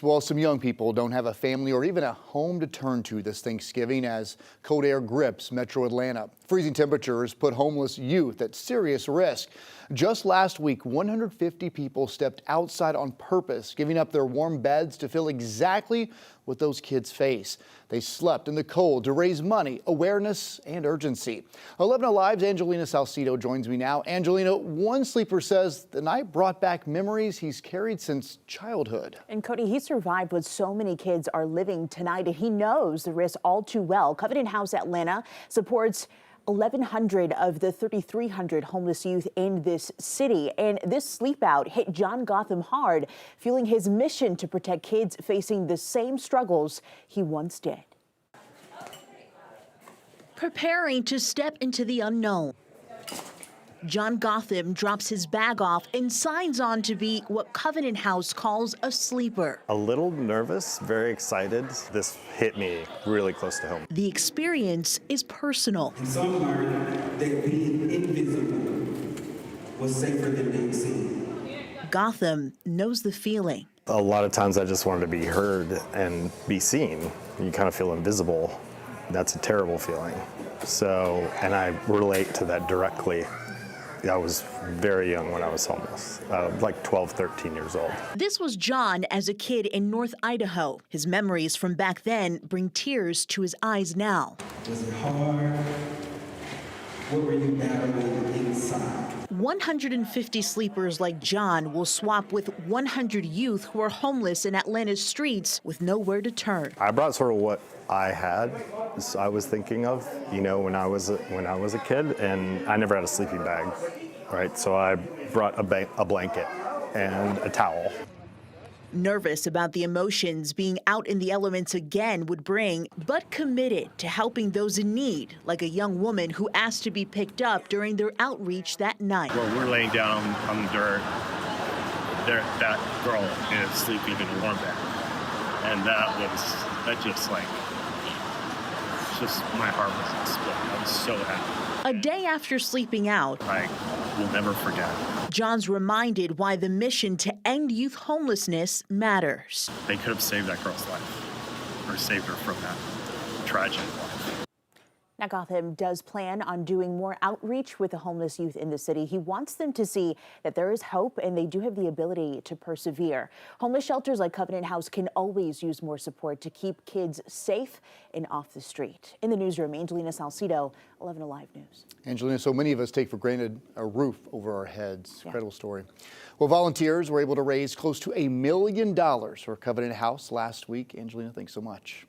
Well, some young people don't have a family or even a home to turn to this Thanksgiving as cold air grips metro Atlanta. Freezing temperatures put homeless youth at serious risk. Just last week, 150 people stepped outside on purpose, giving up their warm beds to feel exactly what those kids face. They slept in the cold to raise money, awareness, and urgency. 11 Alive's Angelina Salcido joins me now. Angelina, one sleeper says the night brought back memories he's carried since childhood. And Cody, he survived what so many kids are living tonight, and he knows the risk all too well. Covenant House Atlanta supports 1,100 of the 3,300 homeless youth in this city. And this sleep out hit John Gotham hard, fueling his mission to protect kids facing the same struggles he once did. Preparing to step into the unknown, John Gotham drops his bag off and signs on to be what Covenant House calls a sleeper. A little nervous, very excited. This hit me really close to home. The experience is personal. And some learned that being invisible was safer than being seen. Gotham knows the feeling. A lot of times I just wanted to be heard and be seen. You kind of feel invisible. That's a terrible feeling. So, and I relate to that directly. I was very young when I was homeless, like 12, 13 years old. This was John as a kid in North Idaho. His memories from back then bring tears to his eyes now. Was it hard? What were you battling inside? 150 sleepers like John will swap with 100 youth who are homeless in Atlanta's streets with nowhere to turn. I brought sort of what I had, I was thinking of, you know, when I was a kid, and I never had a sleeping bag, right? So I brought a blanket and a towel. Nervous about the emotions being out in the elements again would bring, but committed to helping those in need, like a young woman who asked to be picked up during their outreach that night. Well, we're laying down on the dirt. That girl is sleeping in a warm bed. And my heart was exploding. I was so happy. A day after sleeping out, I will never forget. John's reminded why the mission to end youth homelessness matters. They could have saved that girl's life, or saved her from that tragic life. Now, Gotham does plan on doing more outreach with the homeless youth in the city. He wants them to see that there is hope and they do have the ability to persevere. Homeless shelters like Covenant House can always use more support to keep kids safe and off the street. In the newsroom, Angelina Salcido, 11 Alive News. Angelina, so many of us take for granted a roof over our heads. Incredible story. Well, volunteers were able to raise close to $1 million for Covenant House last week. Angelina, thanks so much.